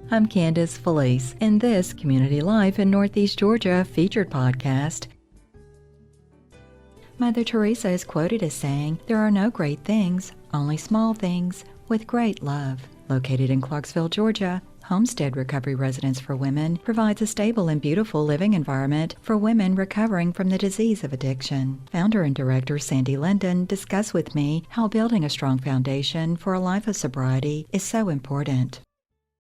I'm Candace Felice in this Community Life in Northeast Georgia featured podcast. Mother Teresa is quoted as saying, "There are no great things, only small things with great love." Located in Clarksville, Georgia, Homestead Recovery Residence for Women provides a stable and beautiful living environment for women recovering from the disease of addiction. Founder and director Sandy Linden discussed with me how building a strong foundation for a life of sobriety is so important.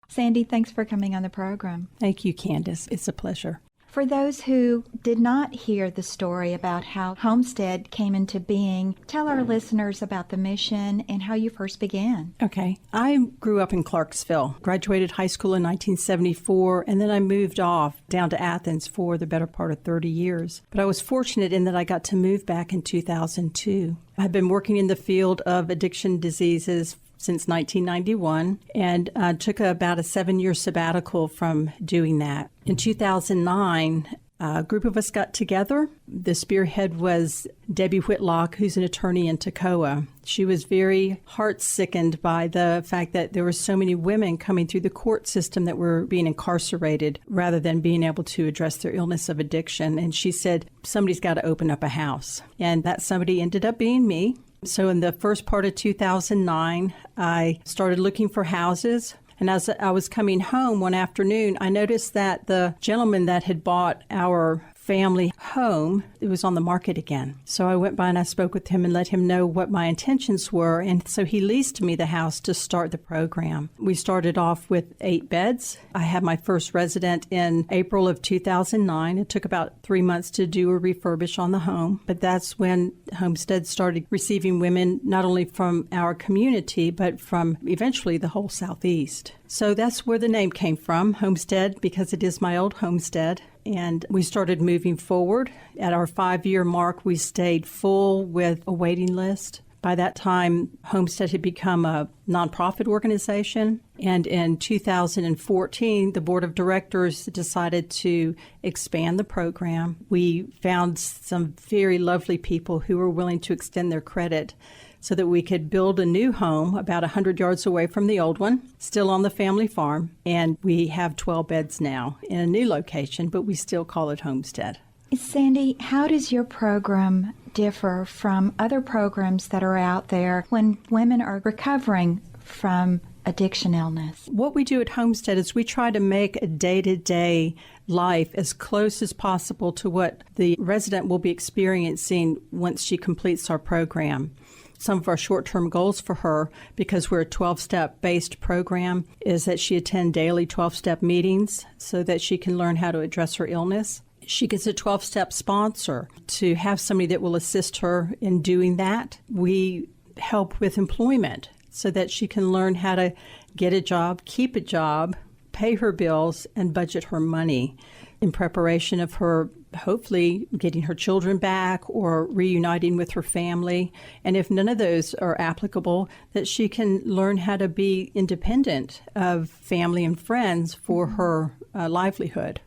Sandy, thanks for coming on the program. Thank you, Candace. It's a pleasure. For those who did not hear the story about how Homestead came into being, tell our listeners about the mission and how you first began. Okay. I grew up in Clarksville, graduated high school in 1974, and then I moved off down to Athens for the better part of 30 years. But I was fortunate in that I got to move back in 2002. I've been working in the field of addiction diseases since 1991 and took about a 7-year sabbatical from doing that. In 2009, a group of us got together. The spearhead was Debbie Whitlock, who's an attorney in Toccoa. She was very heart-sickened by the fact that there were so many women coming through the court system that were being incarcerated rather than being able to address their illness of addiction. And she said, somebody's got to open up a house. And that somebody ended up being me. So in the first part of 2009, I started looking for houses. And as I was coming home one afternoon, I noticed that the gentleman that had bought our family home, it was on the market again. So I went by and I spoke with him and let him know what my intentions were. And so he leased me the house to start the program. We started off with 8 beds. I had my first resident in April of 2009. It took about 3 months to do a refurbish on the home. But that's when Homestead started receiving women not only from our community, but from eventually the whole Southeast. So that's where the name came from, Homestead, because it is my old homestead. And we started moving forward. At our 5-year mark, we stayed full with a waiting list. By that time, Homestead had become a nonprofit organization. And in 2014, the board of directors decided to expand the program. We found some very lovely people who were willing to extend their credit so that we could build a new home about 100 yards away from the old one, still on the family farm. And we have 12 beds now in a new location, but we still call it Homestead. Sandy, how does your program differ from other programs that are out there when women are recovering from addiction illness? What we do at Homestead is we try to make a day-to-day life as close as possible to what the resident will be experiencing once she completes our program. Some of our short-term goals for her, because we're a 12-step based program, is that she attend daily 12-step meetings so that she can learn how to address her illness. She gets a 12-step sponsor to have somebody that will assist her in doing that. We help with employment so that she can learn how to get a job, keep a job, pay her bills, and budget her money in preparation of her hopefully getting her children back or reuniting with her family. And if none of those are applicable, that she can learn how to be independent of family and friends for her livelihood.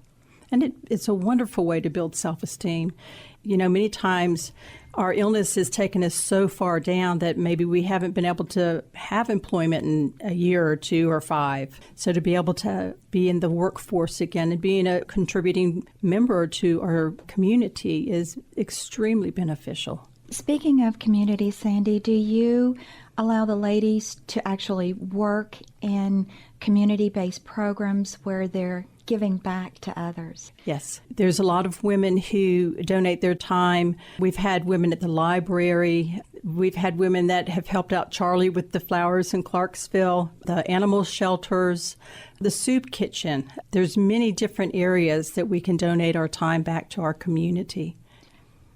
And it's a wonderful way to build self-esteem. You know, many times our illness has taken us so far down that maybe we haven't been able to have employment in a year or 2 or 5. So to be able to be in the workforce again and being a contributing member to our community is extremely beneficial. Speaking of community, Sandy, do you allow the ladies to actually work in community-based programs where they're giving back to others? Yes. There's a lot of women who donate their time. We've had women at the library. We've had women that have helped out Charlie with the flowers in Clarksville, the animal shelters, the soup kitchen. There's many different areas that we can donate our time back to our community.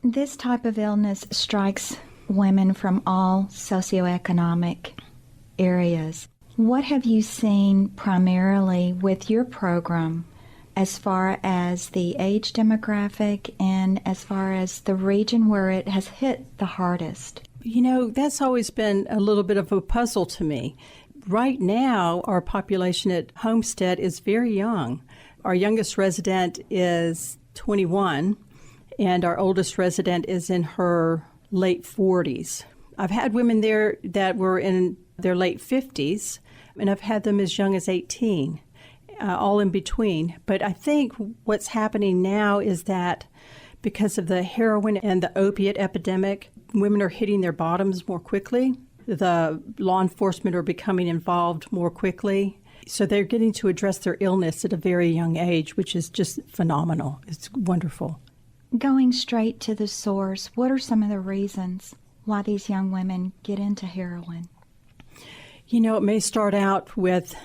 This type of illness strikes women from all socioeconomic areas. What have you seen primarily with your program as far as the age demographic and as far as the region where it has hit the hardest? You know, that's always been a little bit of a puzzle to me. Right now, our population at Homestead is very young. Our youngest resident is 21, and our oldest resident is in her late 40s. I've had women there that were in their late 50s, and I've had them as young as 18. all in between. But I think what's happening now is that because of the heroin and the opiate epidemic, women are hitting their bottoms more quickly. The law enforcement are becoming involved more quickly. So they're getting to address their illness at a very young age, which is just phenomenal. It's wonderful. Going straight to the source, what are some of the reasons why these young women get into heroin? You know, it may start out with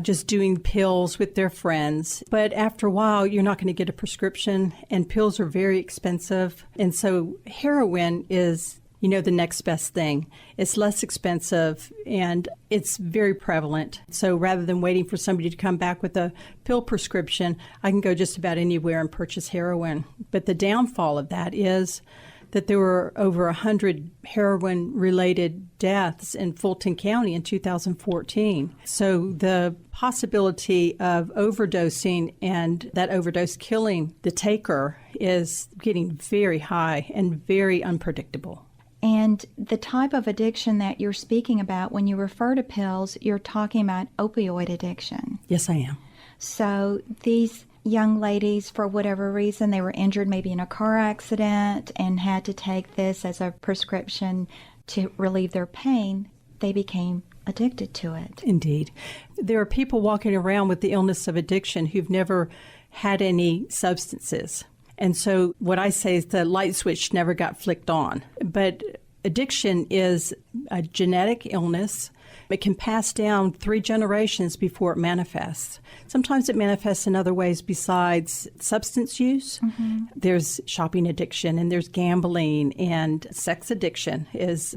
just doing pills with their friends, but after a while, you're not going to get a prescription, and pills are very expensive. And so heroin is, the next best thing. It's less expensive, and it's very prevalent. So rather than waiting for somebody to come back with a pill prescription, I can go just about anywhere and purchase heroin. But the downfall of that is that there were over 100 heroin-related deaths in Fulton County in 2014. So the possibility of overdosing and that overdose killing the taker is getting very high and very unpredictable. And the type of addiction that you're speaking about, when you refer to pills, you're talking about opioid addiction. Yes, I am. So these young ladies, for whatever reason, they were injured maybe in a car accident and had to take this as a prescription to relieve their pain. They became addicted to it. Indeed. There are people walking around with the illness of addiction who've never had any substances. And so what I say is the light switch never got flicked on. But addiction is a genetic illness. It can pass down 3 generations before it manifests. Sometimes it manifests in other ways besides substance use. Mm-hmm. There's shopping addiction, and there's gambling, and sex addiction is,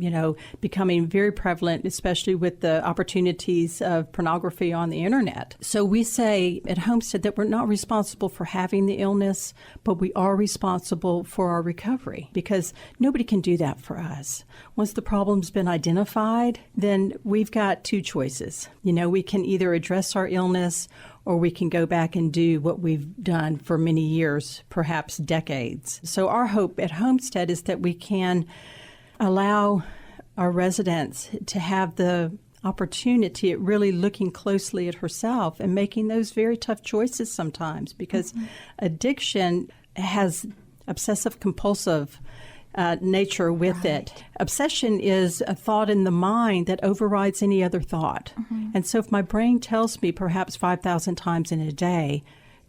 becoming very prevalent, especially with the opportunities of pornography on the internet. So we say at Homestead that we're not responsible for having the illness, but we are responsible for our recovery, because nobody can do that for us. Once the problem's been identified, then we've got 2 choices. We can either address our illness, or we can go back and do what we've done for many years, perhaps decades. So our hope at Homestead is that we can allow our residents to have the opportunity at really looking closely at herself and making those very tough choices sometimes, because addiction has obsessive compulsive nature with it. Obsession is a thought in the mind that overrides any other thought. Mm-hmm. And so if my brain tells me perhaps 5,000 times in a day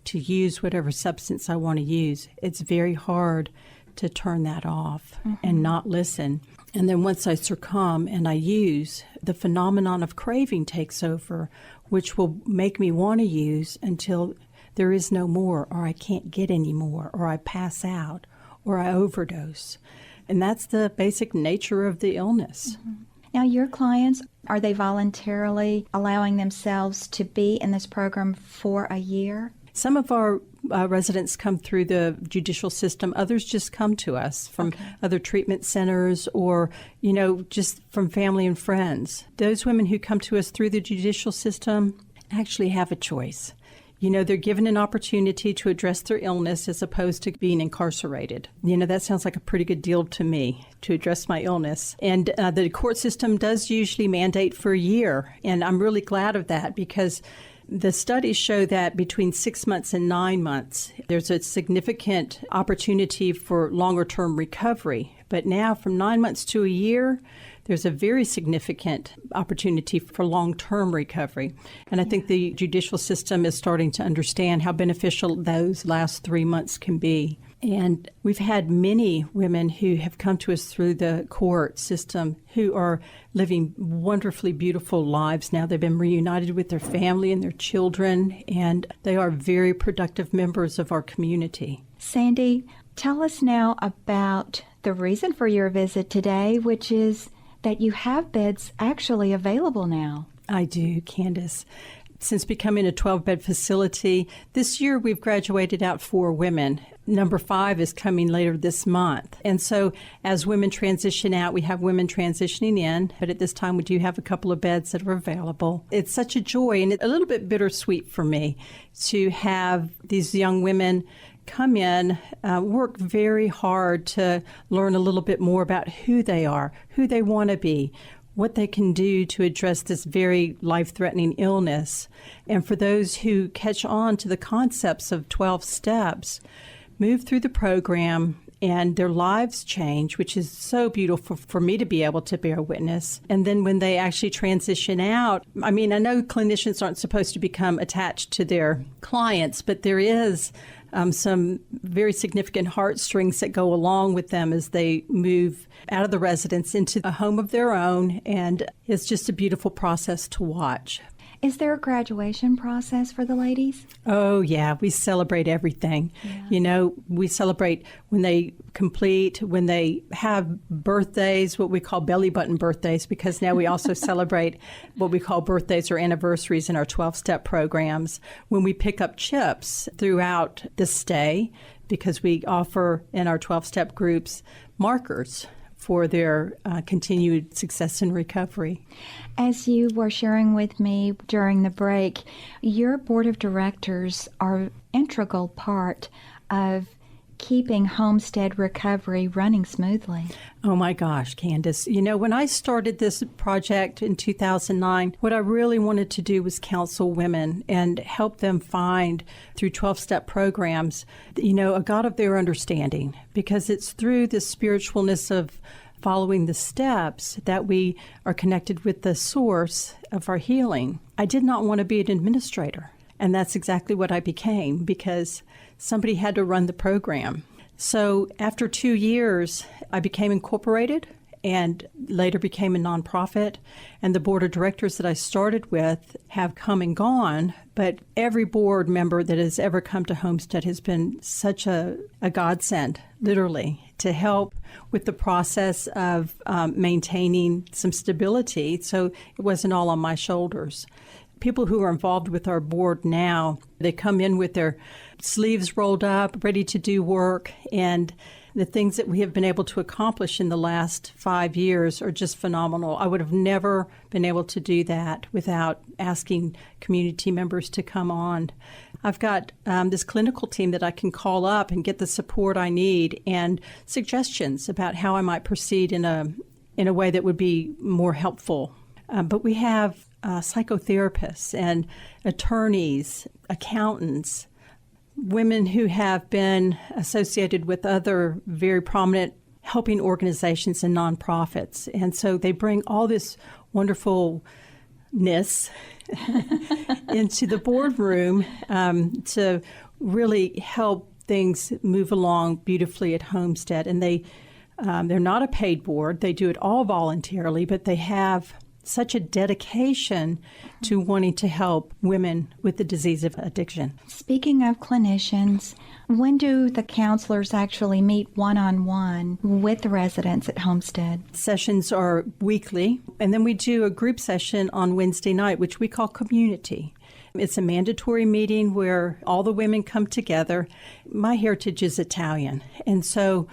to use whatever substance I want to use, it's very hard to turn that off and not listen. And then once I succumb and I use, the phenomenon of craving takes over, which will make me want to use until there is no more, or I can't get any more, or I pass out, or I overdose. And that's the basic nature of the illness. Mm-hmm. Now, your clients, are they voluntarily allowing themselves to be in this program for a year? Some of our residents come through the judicial system. Others just come to us from other treatment centers or, just from family and friends. Those women who come to us through the judicial system actually have a choice. They're given an opportunity to address their illness as opposed to being incarcerated. That sounds like a pretty good deal to me, to address my illness. And the court system does usually mandate for a year. And I'm really glad of that, because the studies show that between 6 months and 9 months, there's a significant opportunity for longer-term recovery. But now from 9 months to a year, there's a very significant opportunity for long-term recovery. And I think the judicial system is starting to understand how beneficial those last 3 months can be. And we've had many women who have come to us through the court system who are living wonderfully beautiful lives now. They've been reunited with their family and their children, and they are very productive members of our community. Sandy, tell us now about the reason for your visit today, which is that you have beds actually available now. I do, Candace. Since becoming a 12-bed facility, this year we've graduated out 4 women. Number 5 is coming later this month. And so as women transition out, we have women transitioning in, but at this time we do have a couple of beds that are available. It's such a joy, and it's a little bit bittersweet for me to have these young women come in, work very hard to learn a little bit more about who they are, who they want to be, what they can do to address this very life-threatening illness. And for those who catch on to the concepts of 12 steps, move through the program, and their lives change, which is so beautiful for me to be able to bear witness. And then when they actually transition out, I know clinicians aren't supposed to become attached to their clients, but there is some very significant heartstrings that go along with them as they move out of the residence into a home of their own, and it's just a beautiful process to watch. Is there a graduation process for the ladies? Oh, yeah. We celebrate everything. Yeah. We celebrate when they complete, when they have birthdays, what we call belly button birthdays, because now we also celebrate what we call birthdays or anniversaries in our 12-step programs. When we pick up chips throughout the stay, because we offer in our 12-step groups markers for their continued success in recovery. As you were sharing with me during the break, your board of directors are an integral part of keeping Homestead Recovery running smoothly. Oh my gosh, Candace. When I started this project in 2009, what I really wanted to do was counsel women and help them find, through 12-step programs, a God of their understanding, because it's through the spiritualness of following the steps that we are connected with the source of our healing. I did not want to be an administrator, and that's exactly what I became, because somebody had to run the program. So after 2 years, I became incorporated and later became a nonprofit. And the board of directors that I started with have come and gone, but every board member that has ever come to Homestead has been such a godsend, literally, to help with the process of maintaining some stability. So it wasn't all on my shoulders. People who are involved with our board now, they come in with their sleeves rolled up, ready to do work, and the things that we have been able to accomplish in the last 5 years are just phenomenal. I would have never been able to do that without asking community members to come on. I've got this clinical team that I can call up and get the support I need and suggestions about how I might proceed in a way that would be more helpful. But we have psychotherapists and attorneys, accountants, women who have been associated with other very prominent helping organizations and nonprofits. And so they bring all this wonderfulness into the boardroom to really help things move along beautifully at Homestead. And they're not a paid board. They do it all voluntarily, but they have such a dedication to wanting to help women with the disease of addiction. Speaking of clinicians, when do the counselors actually meet one-on-one with the residents at Homestead? Sessions are weekly, and then we do a group session on Wednesday night, which we call community. It's a mandatory meeting where all the women come together. My heritage is Italian, and so,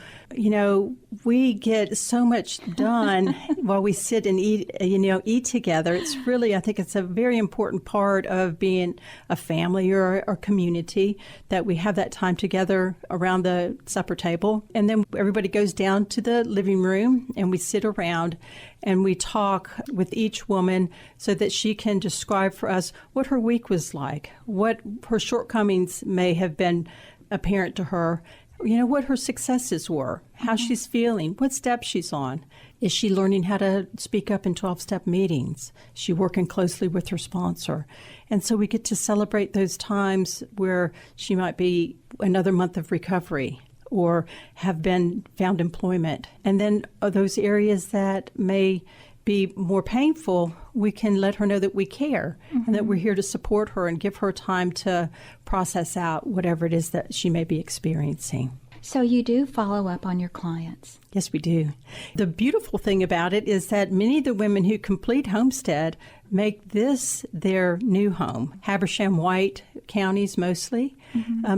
we get so much done while we sit and eat together. It's really, I think it's a very important part of being a family or a community, that we have that time together around the supper table. And then everybody goes down to the living room and we sit around and we talk with each woman so that she can describe for us what her week was like, what her shortcomings may have been apparent to her, what her successes were, how she's feeling, what steps she's on. Is she learning how to speak up in 12-step meetings? Is she working closely with her sponsor? And so we get to celebrate those times where she might be another month of recovery or have been found employment. And then those areas that may be more painful, we can let her know that we care and that we're here to support her and give her time to process out whatever it is that she may be experiencing. So you do follow up on your clients? Yes, we do. The beautiful thing about it is that many of the women who complete Homestead make this their new home, Habersham White counties mostly,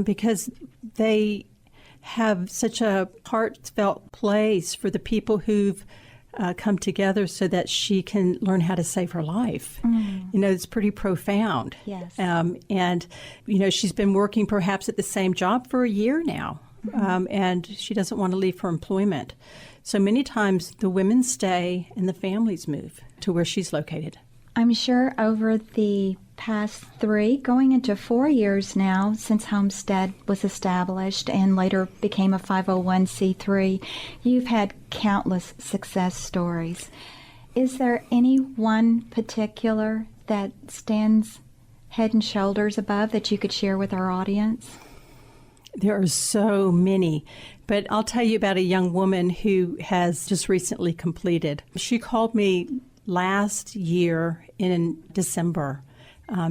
because they have such a heartfelt place for the people who've come together so that she can learn how to save her life. It's pretty profound. Yes. And she's been working perhaps at the same job for a year now, and she doesn't want to leave her employment. So many times the women stay and the families move. to where she's located. I'm sure over the past 3, going into 4 years now since Homestead was established and later became a 501c3, you've had countless success stories. Is there any one particular that stands head and shoulders above that you could share with our audience? There are so many, but I'll tell you about a young woman who has just recently completed. She called me last year in December.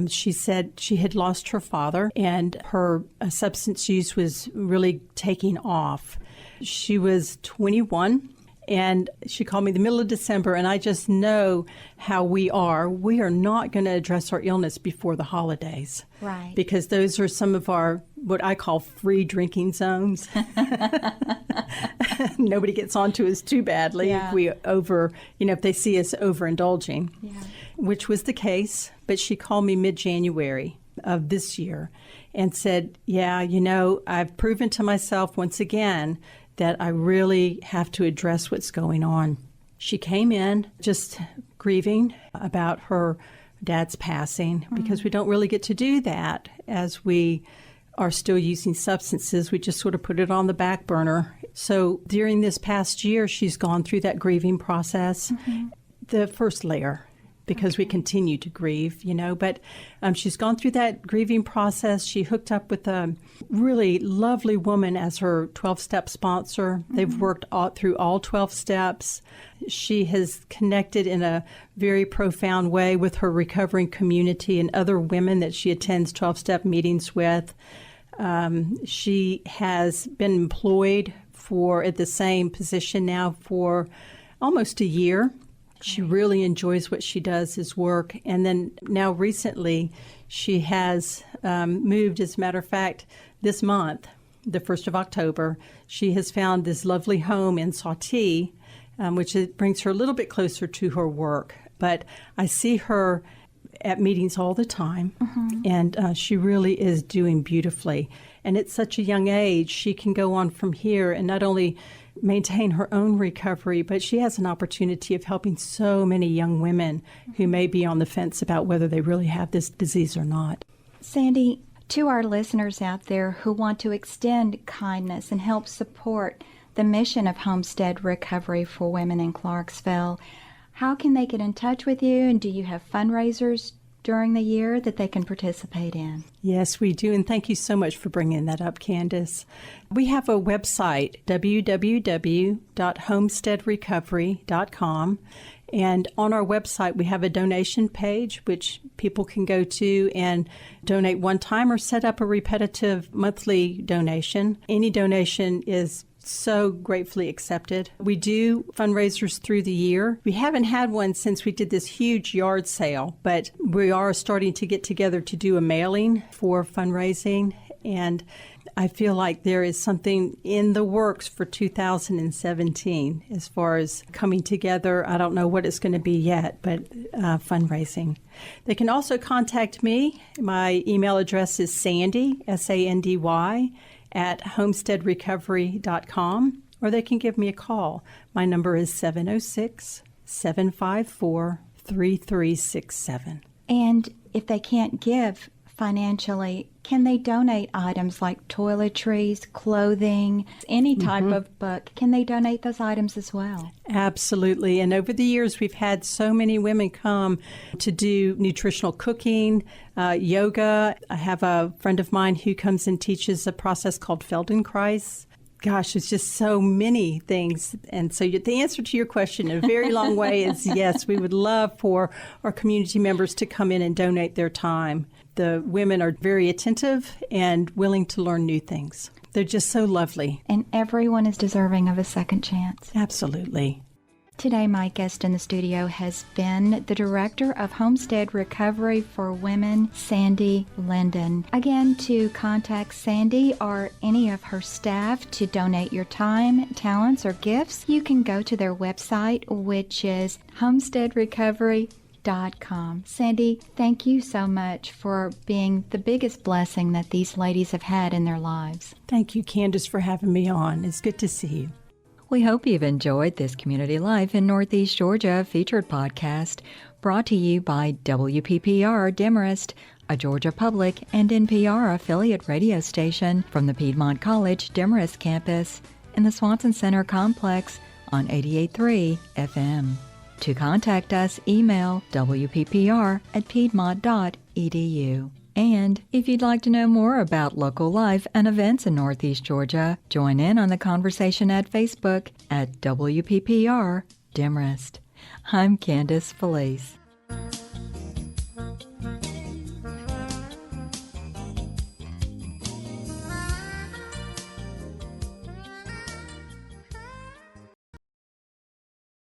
She said she had lost her father and her substance use was really taking off. She was 21. And she called me the middle of December, and I just know how we are. We are not going to address our illness before the holidays. Right. Because those are some of our, what I call free drinking zones. Nobody gets onto us too badly if we if they see us overindulging, which was the case. But she called me mid-January of this year and said, I've proven to myself once again that I really have to address what's going on. She came in just grieving about her dad's passing because we don't really get to do that as we are still using substances. We just sort of put it on the back burner. So during this past year, she's gone through that grieving process. The first layer, because we continue to grieve, but she's gone through that grieving process. She hooked up with a really lovely woman as her 12-step sponsor. They've worked through all 12 steps. She has connected in a very profound way with her recovering community and other women that she attends 12-step meetings with. She has been employed at the same position now for almost a year. She really enjoys what she does, his work. And then now recently, she has moved. As a matter of fact, this month, the 1st of October, she has found this lovely home in Sauté, which brings her a little bit closer to her work. But I see her at meetings all the time, and she really is doing beautifully. And at such a young age, she can go on from here and not only maintain her own recovery, but she has an opportunity of helping so many young women who may be on the fence about whether they really have this disease or not. Sandy, to our listeners out there who want to extend kindness and help support the mission of Homestead Recovery for Women in Clarksville, how can they get in touch with you, and do you have fundraisers during the year that they can participate in? Yes, we do, and thank you so much for bringing that up, Candace. We have a website, www.homesteadrecovery.com, and on our website we have a donation page which people can go to and donate one time or set up a repetitive monthly donation. Any donation is so gratefully accepted. We do fundraisers through the year. We haven't had one since we did this huge yard sale, but we are starting to get together to do a mailing for fundraising. And I feel like there is something in the works for 2017 as far as coming together. I don't know what it's going to be yet, but fundraising. They can also contact me. My email address is Sandy, S-A-N-D-Y, at homesteadrecovery.com, or they can give me a call. My number is 706-754-3367. And if they can't give financially, can they donate items like toiletries, clothing, any type of book? Can they donate those items as well? Absolutely. And over the years, we've had so many women come to do nutritional cooking, yoga. I have a friend of mine who comes and teaches a process called Feldenkrais. Gosh, it's just so many things. And so the answer to your question in a very long way is yes, we would love for our community members to come in and donate their time. The women are very attentive and willing to learn new things. They're just so lovely. And everyone is deserving of a second chance. Absolutely. Today, my guest in the studio has been the Director of Homestead Recovery for Women, Sandy Linden. Again, to contact Sandy or any of her staff to donate your time, talents, or gifts, you can go to their website, which is homesteadrecovery.com. Sandy, thank you so much for being the biggest blessing that these ladies have had in their lives. Thank you, Candace, for having me on. It's good to see you. We hope you've enjoyed this Community Life in Northeast Georgia featured podcast brought to you by WPPR Demarest, a Georgia Public and NPR affiliate radio station from the Piedmont College Demarest campus in the Swanson Center complex on 88.3 FM. To contact us, email wppr@piedmont.edu. And if you'd like to know more about local life and events in Northeast Georgia, join in on the conversation at Facebook at WPPR Demarest. I'm Candace Felice.